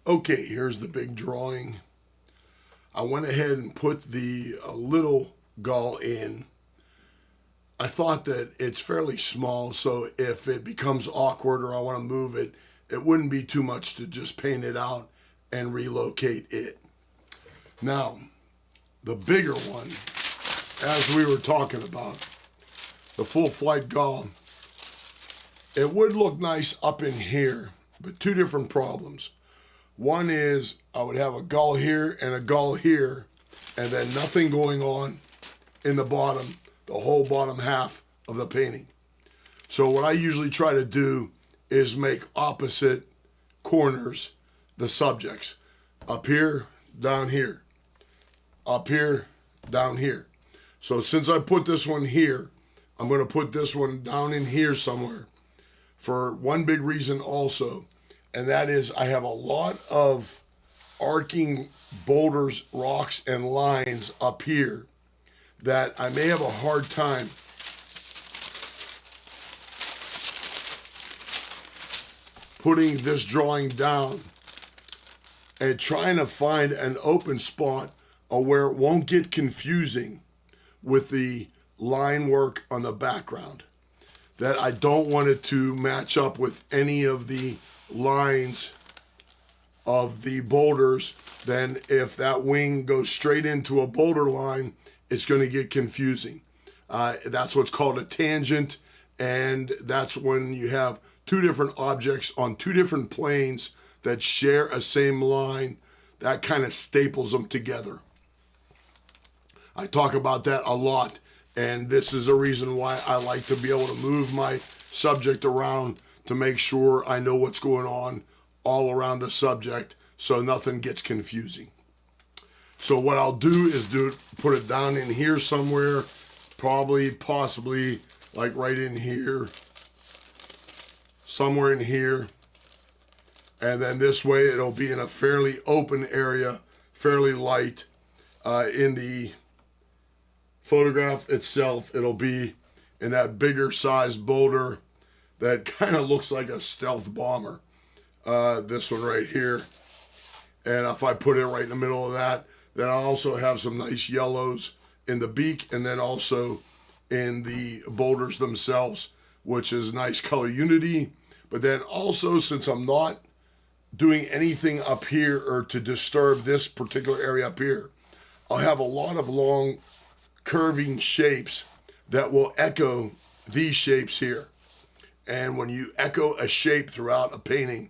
Okay, here's the big drawing. I went ahead and put the little gull in. I thought that it's fairly small, so if it becomes awkward or I want to move it, it wouldn't be too much to just paint it out and relocate it. Now, the bigger one, as we were talking about, the full flight gull, it would look nice up in here, but two different problems. One is I would have a gull here and a gull here, and then nothing going on in the bottom, the whole bottom half of the painting. So what I usually try to do is make opposite corners the subjects. Up here, down here. Up here, down here. So since I put this one here, I'm going to put this one down in here somewhere for one big reason also. And that is I have a lot of arcing boulders, rocks, and lines up here that I may have a hard time putting this drawing down and trying to find an open spot where it won't get confusing with the line work on the background. That I don't want it to match up with any of the lines of the boulders. Then if that wing goes straight into a boulder line, it's going to get confusing. That's what's called a tangent, and that's when you have two different objects on two different planes that share a same line. That kind of staples them together. I talk about that a lot, and this is a reason why I like to be able to move my subject around to make sure I know what's going on all around the subject so nothing gets confusing. So what I'll do is put it down in here somewhere, possibly like right in here, somewhere in here. And then this way it'll be in a fairly open area, fairly light. In the photograph itself, it'll be in that bigger size boulder that kind of looks like a stealth bomber. This one right here. And if I put it right in the middle of that, then I'll also have some nice yellows in the beak and then also in the boulders themselves, which is nice color unity. But then also, since I'm not doing anything up here or to disturb this particular area up here, I'll have a lot of long curving shapes that will echo these shapes here. And when you echo a shape throughout a painting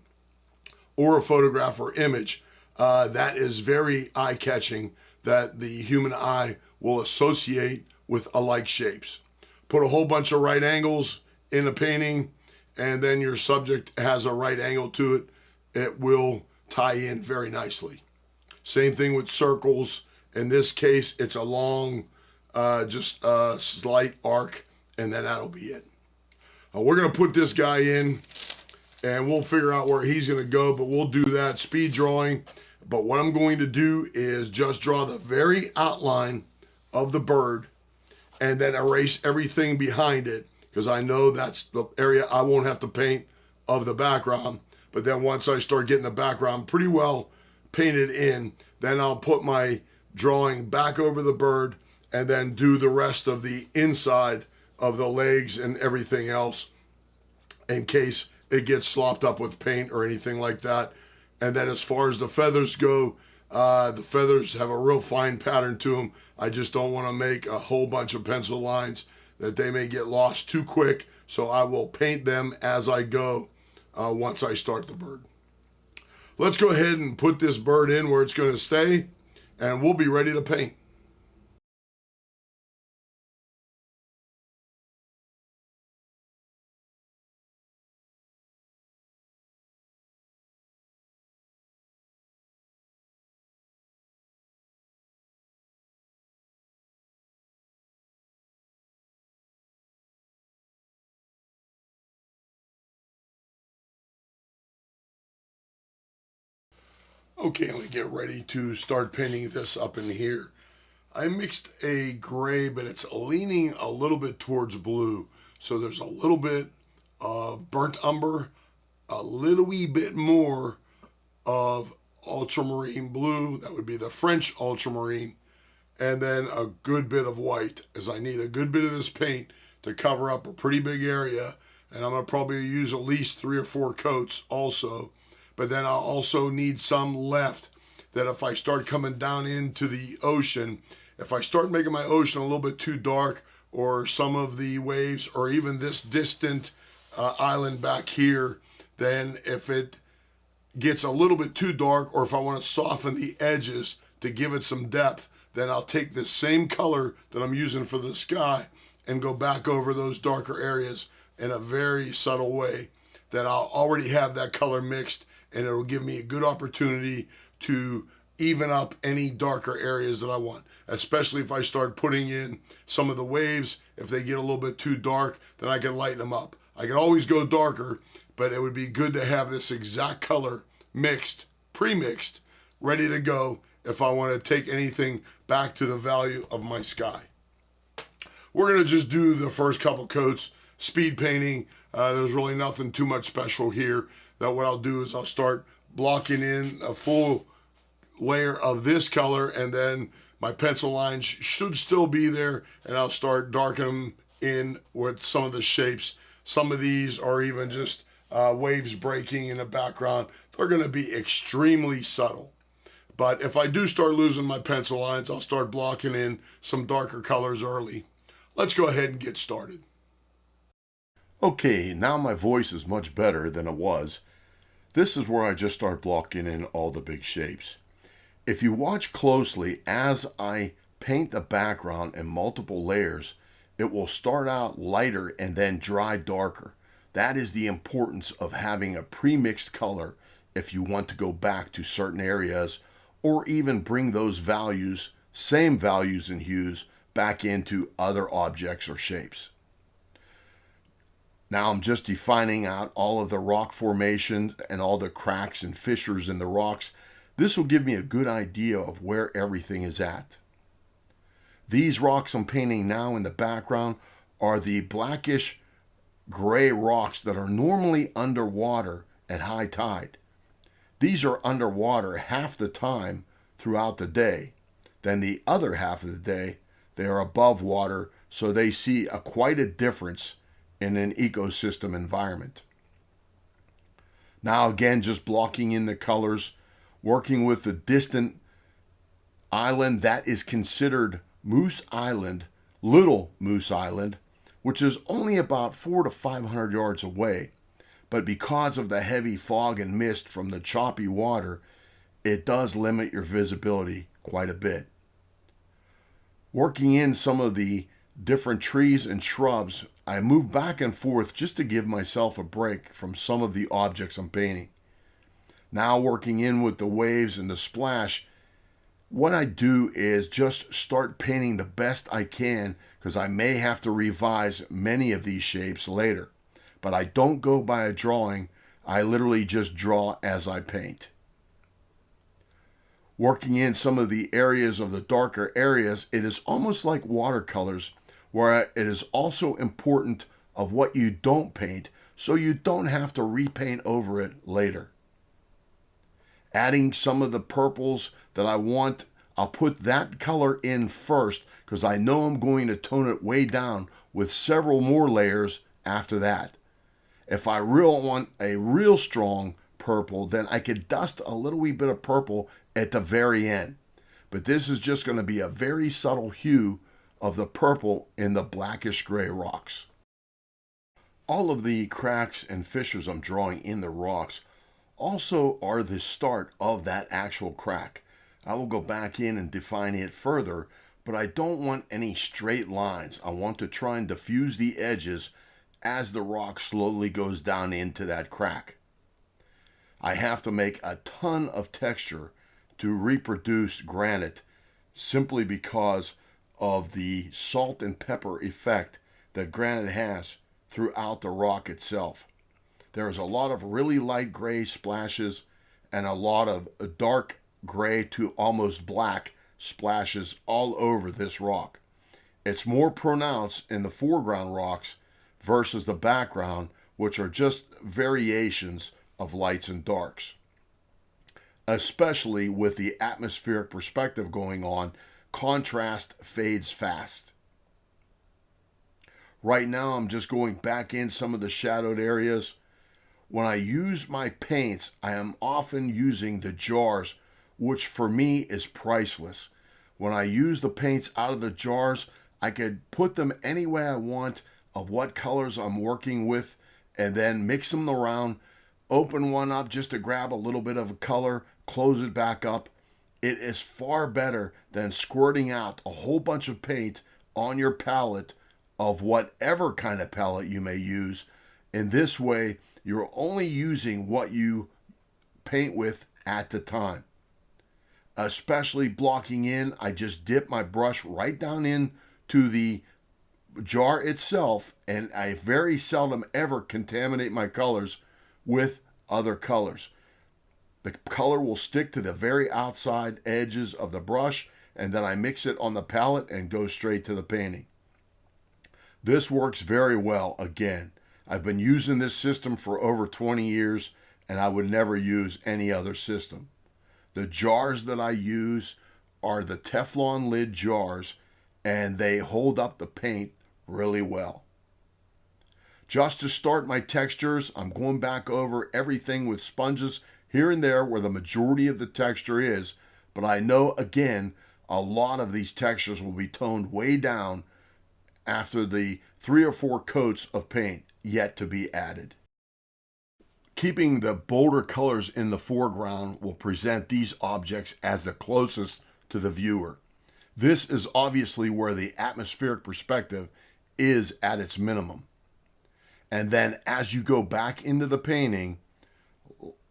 or a photograph or image, that is very eye-catching, that the human eye will associate with alike shapes. Put a whole bunch of right angles in a painting, and then your subject has a right angle to it. It will tie in very nicely. Same thing with circles. In this case, it's a long, just a slight arc, and then that'll be it. We're going to put this guy in, and we'll figure out where he's going to go, but we'll do that speed drawing. But what I'm going to do is just draw the very outline of the bird and then erase everything behind it, because I know that's the area I won't have to paint of the background. But then once I start getting the background pretty well painted in, then I'll put my drawing back over the bird and then do the rest of the inside of the legs and everything else in case it gets slopped up with paint or anything like that. And then as far as the feathers go, the feathers have a real fine pattern to them. I just don't want to make a whole bunch of pencil lines that they may get lost too quick. So I will paint them as I go once I start the bird. Let's go ahead and put this bird in where it's going to stay, and we'll be ready to paint. Okay, let me get ready to start painting this up in here. I mixed a gray, but it's leaning a little bit towards blue. So there's a little bit of burnt umber, a little wee bit more of ultramarine blue, that would be the French ultramarine, and then a good bit of white, as I need a good bit of this paint to cover up a pretty big area, and I'm going to probably use at least 3 or 4 coats also, but then I'll also need some left that if I start coming down into the ocean, if I start making my ocean a little bit too dark, or some of the waves, or even this distant island back here, then if it gets a little bit too dark, or if I want to soften the edges to give it some depth, then I'll take this same color that I'm using for the sky and go back over those darker areas in a very subtle way that I'll already have that color mixed, and it'll give me a good opportunity to even up any darker areas that I want, especially if I start putting in some of the waves. If they get a little bit too dark, then I can lighten them up. I can always go darker, but it would be good to have this exact color mixed, pre-mixed, ready to go if I want to take anything back to the value of my sky. We're going to just do the first couple coats, speed painting. There's really nothing too much special here. That what I'll do is I'll start blocking in a full layer of this color, and then my pencil lines should still be there, and I'll start darkening them in with some of the shapes. Some of these are even just waves breaking in the background. They're going to be extremely subtle. But if I do start losing my pencil lines, I'll start blocking in some darker colors early. Let's go ahead and get started. Okay, now my voice is much better than it was. This is where I just start blocking in all the big shapes. If you watch closely as I paint the background in multiple layers, it will start out lighter and then dry darker. That is the importance of having a pre-mixed color if you want to go back to certain areas, or even bring those values, same values and hues, back into other objects or shapes. Now I'm just defining out all of the rock formations and all the cracks and fissures in the rocks. This will give me a good idea of where everything is at. These rocks I'm painting now in the background are the blackish gray rocks that are normally underwater at high tide. These are underwater half the time throughout the day. Then the other half of the day, they are above water, so they see quite a difference in an ecosystem environment. Now again, just blocking in the colors, working with the distant island that is considered Moose Island, Little Moose Island, which is only about 400 to 500 yards away. But because of the heavy fog and mist from the choppy water, it does limit your visibility quite a bit. Working in some of the different trees and shrubs, I move back and forth just to give myself a break from some of the objects I'm painting. Now working in with the waves and the splash, what I do is just start painting the best I can, because I may have to revise many of these shapes later. But I don't go by a drawing, I literally just draw as I paint. Working in some of the areas of the darker areas, it is almost like watercolors, where it is also important of what you don't paint, so you don't have to repaint over it later. Adding some of the purples that I want, I'll put that color in first, because I know I'm going to tone it way down with several more layers after that. If I want a real strong purple, then I could dust a little wee bit of purple at the very end. But this is just going to be a very subtle hue of the purple in the blackish gray rocks. All of the cracks and fissures I'm drawing in the rocks also are the start of that actual crack. I will go back in and define it further, but I don't want any straight lines. I want to try and diffuse the edges as the rock slowly goes down into that crack. I have to make a ton of texture to reproduce granite, simply because of the salt and pepper effect that granite has throughout the rock itself. There's a lot of really light gray splashes and a lot of dark gray to almost black splashes all over this rock. It's more pronounced in the foreground rocks versus the background, which are just variations of lights and darks. especially with the atmospheric perspective going on. Contrast fades fast. Right now, I'm just going back in some of the shadowed areas. When I use my paints, I am often using the jars, which for me is priceless. When I use the paints out of the jars, I could put them any way I want of what colors I'm working with, and then mix them around, open one up just to grab a little bit of a color, close it back up. It is far better than squirting out a whole bunch of paint on your palette of whatever kind of palette you may use. In this way, you're only using what you paint with at the time. Especially blocking in, I just dip my brush right down into the jar itself, and I very seldom ever contaminate my colors with other colors. The color will stick to the very outside edges of the brush, and then I mix it on the palette and go straight to the painting. This works very well. Again, I've been using this system for over 20 years, and I would never use any other system. The jars that I use are the Teflon lid jars, and they hold up the paint really well. Just to start my textures, I'm going back over everything with sponges here and there where the majority of the texture is, but I know, again, a lot of these textures will be toned way down after the 3 or 4 coats of paint yet to be added. Keeping the bolder colors in the foreground will present these objects as the closest to the viewer. This is obviously where the atmospheric perspective is at its minimum. And then as you go back into the painting,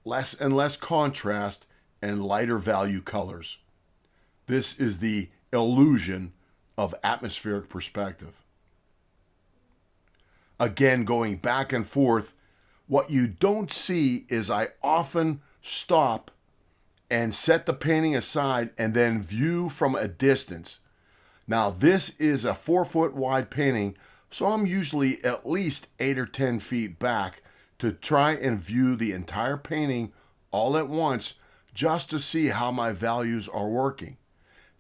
less and less contrast and lighter value colors. This is the illusion of atmospheric perspective. Again, going back and forth, what you don't see is I often stop and set the painting aside and then view from a distance. Now this is a 4-foot wide painting, so I'm usually at least 8 or 10 feet back to try and view the entire painting all at once just to see how my values are working.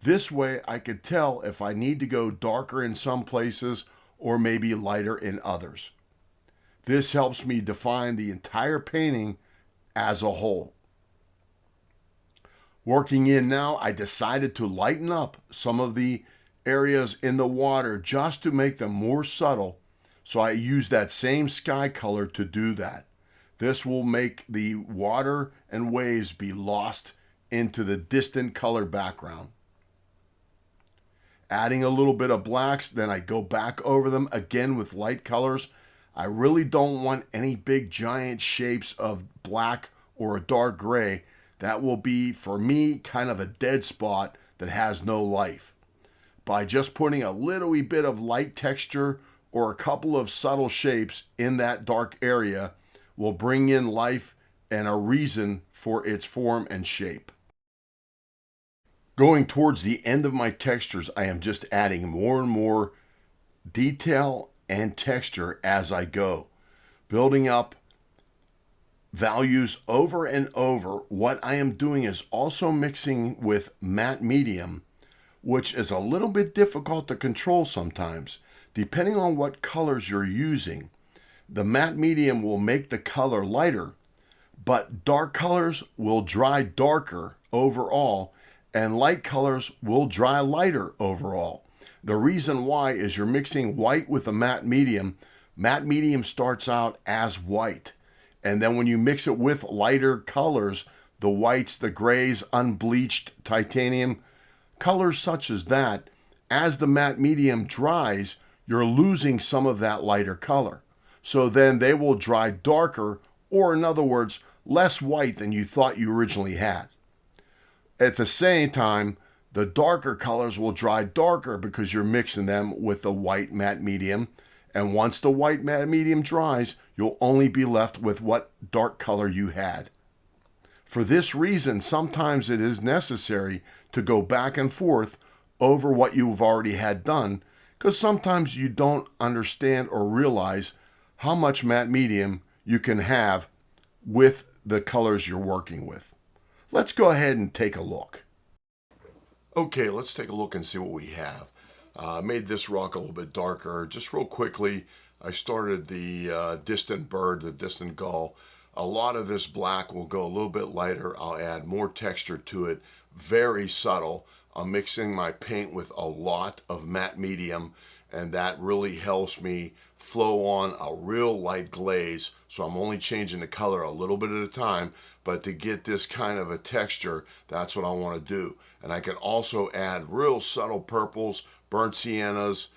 This way I could tell if I need to go darker in some places or maybe lighter in others. This helps me define the entire painting as a whole. Working in now, I decided to lighten up some of the areas in the water just to make them more subtle. So I use that same sky color to do that. This will make the water and waves be lost into the distant color background. Adding a little bit of blacks, then I go back over them again with light colors. I really don't want any big giant shapes of black or a dark gray. That will be, for me, kind of a dead spot that has no life. By just putting a little wee bit of light texture or a couple of subtle shapes in that dark area will bring in life and a reason for its form and shape. Going towards the end of my textures, I am just adding more and more detail and texture as I go, building up values over and over. What I am doing is also mixing with matte medium, which is a little bit difficult to control sometimes. Depending on what colors you're using, the matte medium will make the color lighter, but dark colors will dry darker overall, and light colors will dry lighter overall. The reason why is you're mixing white with a matte medium. Matte medium starts out as white, and then when you mix it with lighter colors, the whites, the grays, unbleached titanium, colors such as that, as the matte medium dries, you're losing some of that lighter color. So then they will dry darker, or in other words, less white than you thought you originally had. At the same time, the darker colors will dry darker because you're mixing them with the white matte medium. And once the white matte medium dries, you'll only be left with what dark color you had. For this reason, sometimes it is necessary to go back and forth over what you've already had done, because sometimes you don't understand or realize how much matte medium you can have with the colors you're working with. Let's go ahead and take a look. Okay, let's take a look and see what we have. I made this rock a little bit darker. Just real quickly, I started the distant bird, the distant gull. A lot of this black will go a little bit lighter. I'll add more texture to it, very subtle. I'm mixing my paint with a lot of matte medium, and that really helps me flow on a real light glaze. So I'm only changing the color a little bit at a time, but to get this kind of a texture, that's what I want to do. And I can also add real subtle purples, burnt siennas,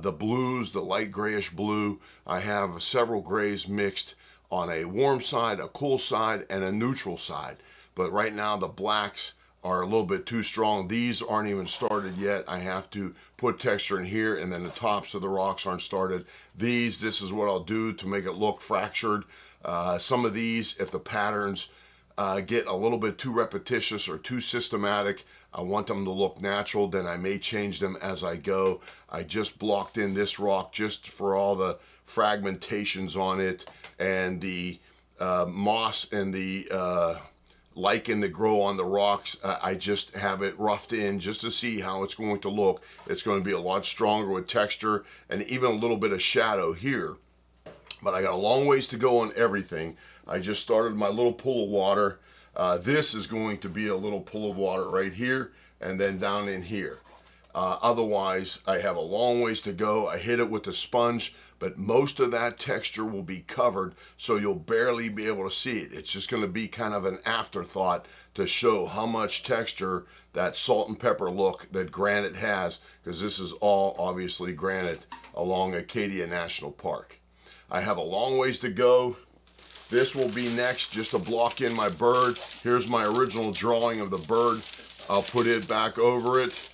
the blues, the light grayish blue. I have several grays mixed on a warm side, a cool side, and a neutral side. But right now the blacks are a little bit too strong. These aren't even started yet. I have to put texture in here, and then the tops of the rocks aren't started. This is what I'll do to make it look fractured. Some of these, if the patterns get a little bit too repetitious or too systematic, I want them to look natural, then I may change them as I go. I just blocked in this rock just for all the fragmentations on it, and the moss and the lichen that grow on the rocks. I just have it roughed in just to see how it's going to look. It's going to be a lot stronger with texture and even a little bit of shadow here. But I got a long ways to go on everything. I just started my little pool of water. This is going to be a little pool of water right here and then down in here. Otherwise, I have a long ways to go. I hit it with a sponge, but most of that texture will be covered, so you'll barely be able to see it. It's just going to be kind of an afterthought to show how much texture that salt and pepper look that granite has, because this is all obviously granite along Acadia National Park. I have a long ways to go. This will be next, just to block in my bird. Here's my original drawing of the bird. I'll put it back over it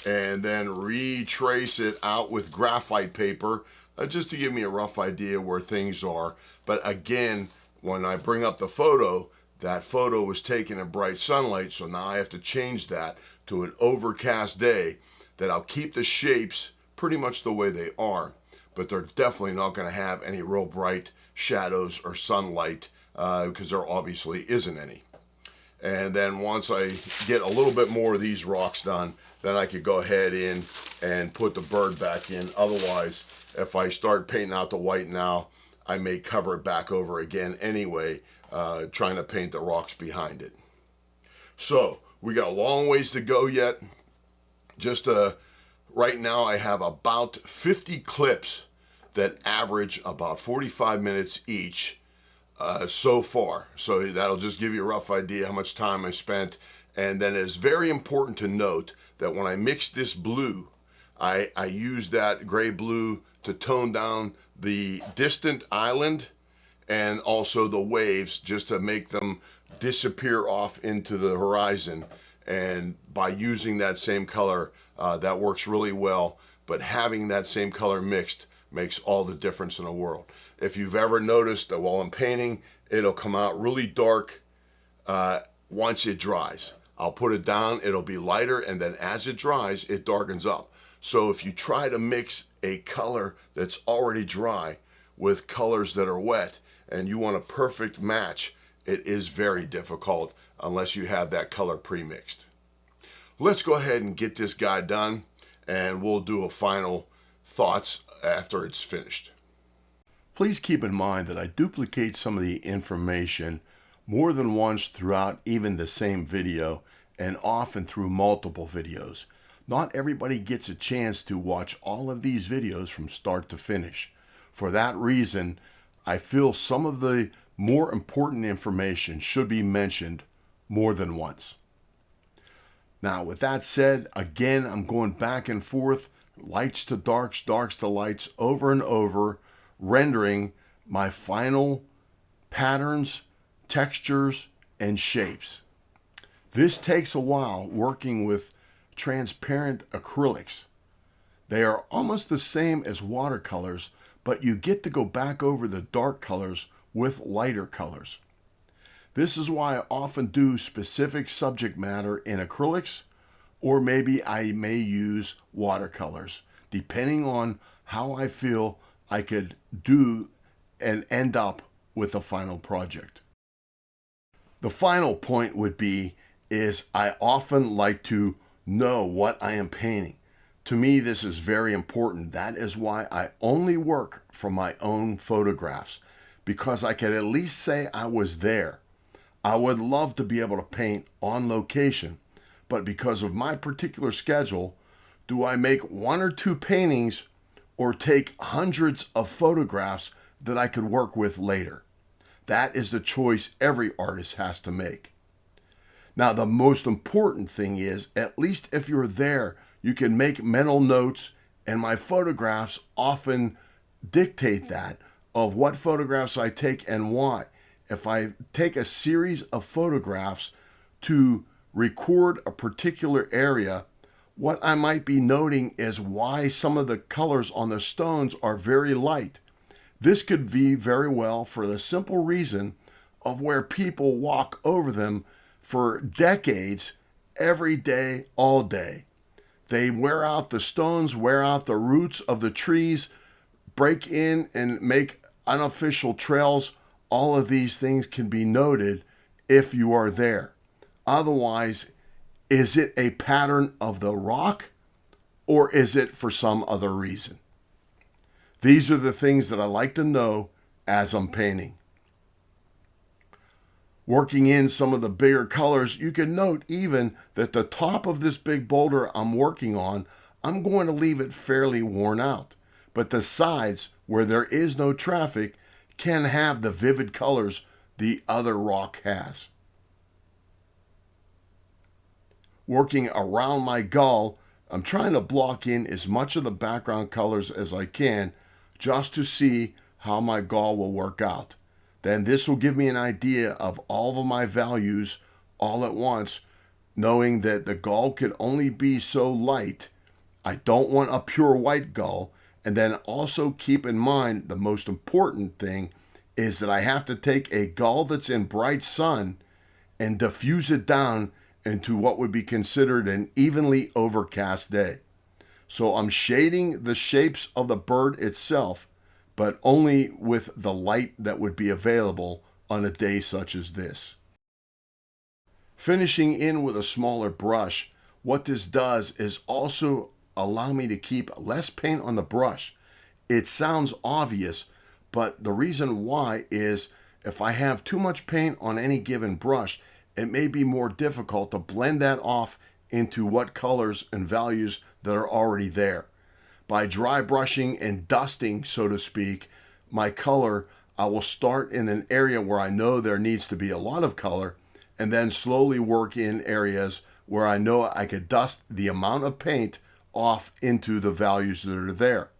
and then retrace it out with graphite paper just to give me a rough idea where things are. But again, when I bring up the photo, that photo was taken in bright sunlight, so now I have to change that to an overcast day that I'll keep the shapes pretty much the way they are, but they're definitely not going to have any real bright shadows or sunlight because there obviously isn't any. And then once I get a little bit more of these rocks done, then I could go ahead in and put the bird back in. Otherwise, if I start painting out the white now, I may cover it back over again anyway, trying to paint the rocks behind it. So we got a long ways to go yet. Just right now I have about 50 clips that average about 45 minutes each so far. So that'll just give you a rough idea how much time I spent. And then it's very important to note that when I mix this blue, I use that gray blue to tone down the distant island and also the waves, just to make them disappear off into the horizon. And by using that same color, that works really well. But having that same color mixed makes all the difference in the world. If you've ever noticed that while I'm painting, it'll come out really dark once it dries. I'll put it down, it'll be lighter, and then as it dries, it darkens up. So if you try to mix a color that's already dry with colors that are wet, and you want a perfect match, it is very difficult unless you have that color pre-mixed. Let's go ahead and get this guy done, and we'll do a final thoughts after it's finished. Please keep in mind that I duplicate some of the information more than once throughout even the same video, and often through multiple videos. Not everybody gets a chance to watch all of these videos from start to finish. For that reason, I feel some of the more important information should be mentioned more than once. Now, with that said, again, I'm going back and forth, lights to darks, darks to lights, over and over, rendering my final patterns, textures, and shapes. This takes a while working with transparent acrylics. They are almost the same as watercolors, but you get to go back over the dark colors with lighter colors. This is why I often do specific subject matter in acrylics, or maybe I may use watercolors, depending on how I feel I could do and end up with a final project. The final point would be is I often like to know what I am painting. To me, this is very important. That is why I only work from my own photographs, because I can at least say I was there. I would love to be able to paint on location, but because of my particular schedule, do I make one or two paintings or take hundreds of photographs that I could work with later? That is the choice every artist has to make. Now, the most important thing is, at least if you're there, you can make mental notes, and my photographs often dictate that, of what photographs I take and why. If I take a series of photographs to record a particular area, what I might be noting is why some of the colors on the stones are very light. This could be very well for the simple reason of where people walk over them for decades, every day, all day. They wear out the stones, wear out the roots of the trees, break in and make unofficial trails. All of these things can be noted if you are there. Otherwise, is it a pattern of the rock, or is it for some other reason? These are the things that I like to know as I'm painting. Working in some of the bigger colors, you can note even that the top of this big boulder I'm working on, I'm going to leave it fairly worn out. But the sides, where there is no traffic, can have the vivid colors the other rock has. Working around my gull, I'm trying to block in as much of the background colors as I can just to see how my gull will work out. Then this will give me an idea of all of my values all at once, knowing that the gull could only be so light. I don't want a pure white gull. And then also keep in mind, the most important thing is that I have to take a gull that's in bright sun and diffuse it down into what would be considered an evenly overcast day. So I'm shading the shapes of the bird itself, but only with the light that would be available on a day such as this. Finishing in with a smaller brush, what this does is also allow me to keep less paint on the brush. It sounds obvious, but the reason why is if I have too much paint on any given brush, it may be more difficult to blend that off into what colors and values that are already there. By dry brushing and dusting, so to speak, my color, I will start in an area where I know there needs to be a lot of color, and then slowly work in areas where I know I could dust the amount of paint off into the values that are there.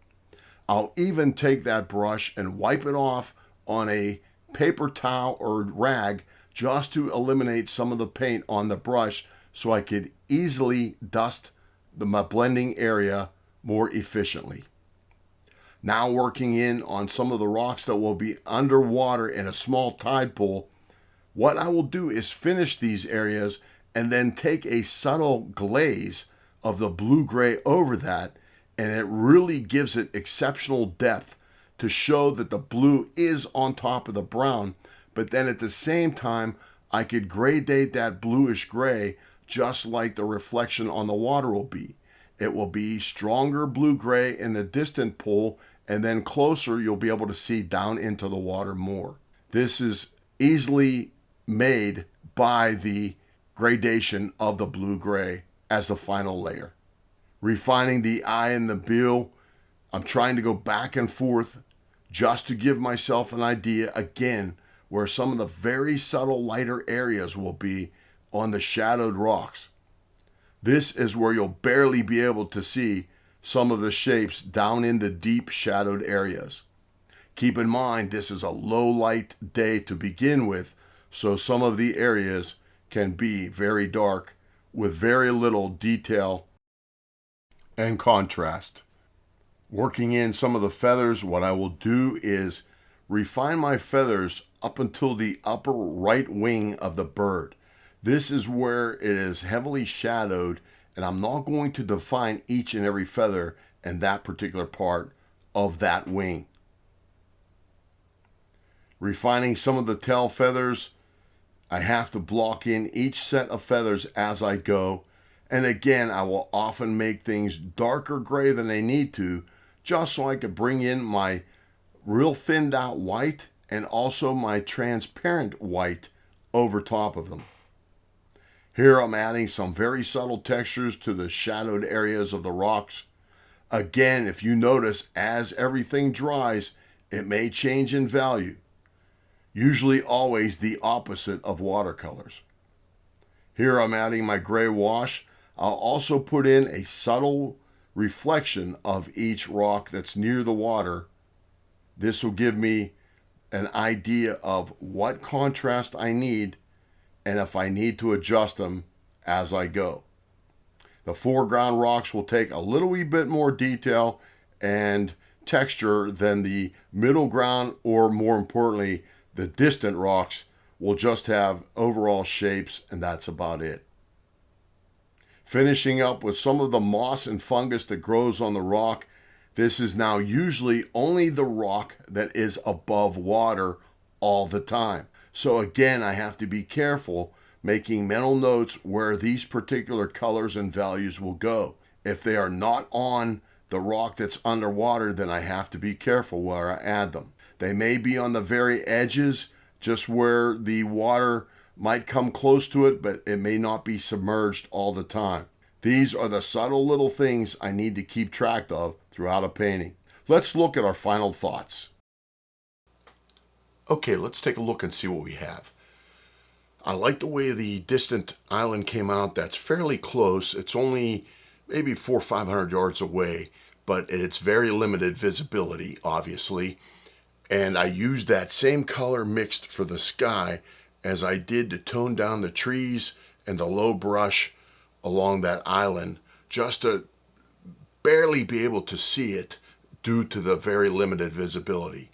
I'll even take that brush and wipe it off on a paper towel or rag just to eliminate some of the paint on the brush so I could easily dust my blending area more efficiently. Now working in on some of the rocks that will be underwater in a small tide pool, what I will do is finish these areas and then take a subtle glaze of the blue-gray over that, and it really gives it exceptional depth to show that the blue is on top of the brown, but then at the same time, I could gradate that bluish gray just like the reflection on the water will be. It will be stronger blue-gray in the distant pool, and then closer you'll be able to see down into the water more. This is easily made by the gradation of the blue-gray as the final layer. Refining the eye and the bill, I'm trying to go back and forth just to give myself an idea again where some of the very subtle lighter areas will be on the shadowed rocks. This is where you'll barely be able to see some of the shapes down in the deep shadowed areas. Keep in mind, this is a low light day to begin with, so some of the areas can be very dark with very little detail and contrast. Working in some of the feathers, what I will do is refine my feathers up until the upper right wing of the bird. This is where it is heavily shadowed, and I'm not going to define each and every feather in that particular part of that wing. Refining some of the tail feathers, I have to block in each set of feathers as I go. And again, I will often make things darker gray than they need to, just so I could bring in my real thinned out white and also my transparent white over top of them. Here I'm adding some very subtle textures to the shadowed areas of the rocks. Again, if you notice, as everything dries, it may change in value. Usually always the opposite of watercolors. Here I'm adding my gray wash. I'll also put in a subtle reflection of each rock that's near the water. This will give me an idea of what contrast I need and if I need to adjust them as I go. The foreground rocks will take a little wee bit more detail and texture than the middle ground, or more importantly, the distant rocks will just have overall shapes, and that's about it. Finishing up with some of the moss and fungus that grows on the rock. This is now usually only the rock that is above water all the time. So again, I have to be careful making mental notes where these particular colors and values will go. If they are not on the rock that's underwater, then I have to be careful where I add them. They may be on the very edges, just where the water might come close to it, but it may not be submerged all the time. These are the subtle little things I need to keep track of throughout a painting. Let's look at our final thoughts. Okay, let's take a look and see what we have. I like the way the distant island came out. That's fairly close. It's only maybe 400 or 500 yards away, but it's very limited visibility, obviously. And I used that same color mixed for the sky as I did to tone down the trees and the low brush along that island, just to barely be able to see it due to the very limited visibility.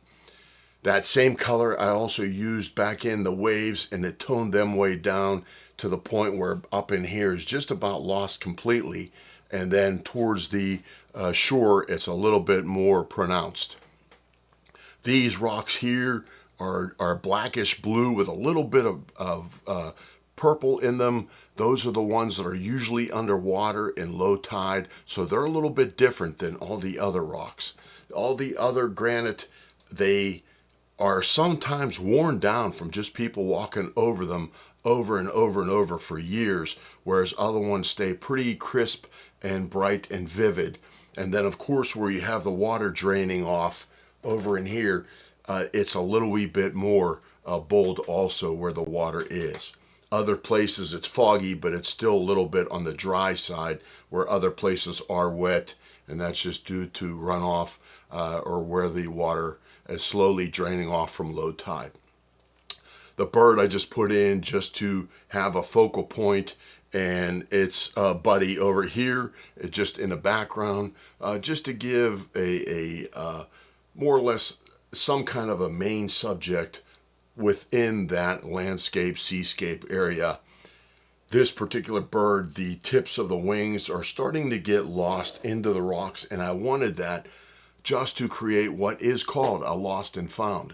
That same color I also used back in the waves, and it toned them way down to the point where up in here is just about lost completely, and then towards the shore it's a little bit more pronounced. These rocks here are blackish blue with a little bit of purple in them. Those are the ones that are usually underwater in low tide, so they're a little bit different than all the other rocks. All the other granite, they are sometimes worn down from just people walking over them over and over and over for years, whereas other ones stay pretty crisp and bright and vivid. And then of course where you have the water draining off over in here, it's a little wee bit more bold also where the water is. Other places it's foggy, but it's still a little bit on the dry side, where other places are wet, and that's just due to runoff or where the water is slowly draining off from low tide. The bird I just put in just to have a focal point, and it's Buddy over here, just in the background, just to give a more or less some kind of a main subject within that landscape, seascape area. This particular bird, the tips of the wings are starting to get lost into the rocks, and I wanted that just to create what is called a lost and found.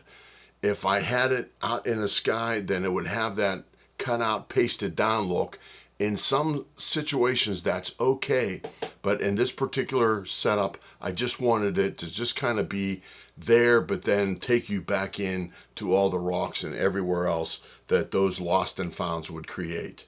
If I had it out in the sky, then it would have that cut out, pasted down look. In some situations that's okay, but in this particular setup, I just wanted it to just kind of be there, but then take you back in to all the rocks and everywhere else that those lost and founds would create.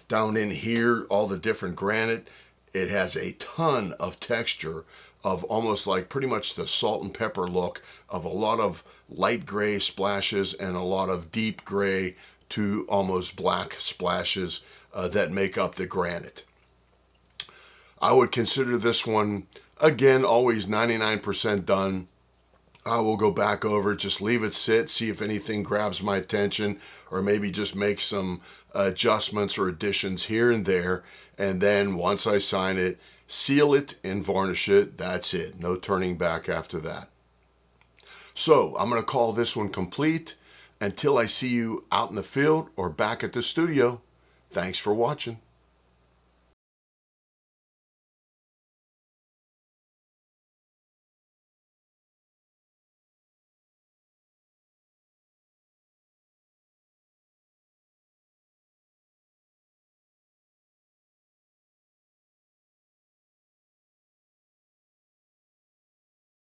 Down in here, all the different granite, it has a ton of texture of almost like pretty much the salt and pepper look of a lot of light gray splashes and a lot of deep gray to almost black splashes that make up the granite. I would consider this one, again, always 99% done. I will go back over, just leave it sit, see if anything grabs my attention, or maybe just make some adjustments or additions here and there. And then once I sign it, seal it and varnish it. That's it. No turning back after that. So I'm going to call this one complete. Until I see you out in the field or back at the studio, thanks for watching.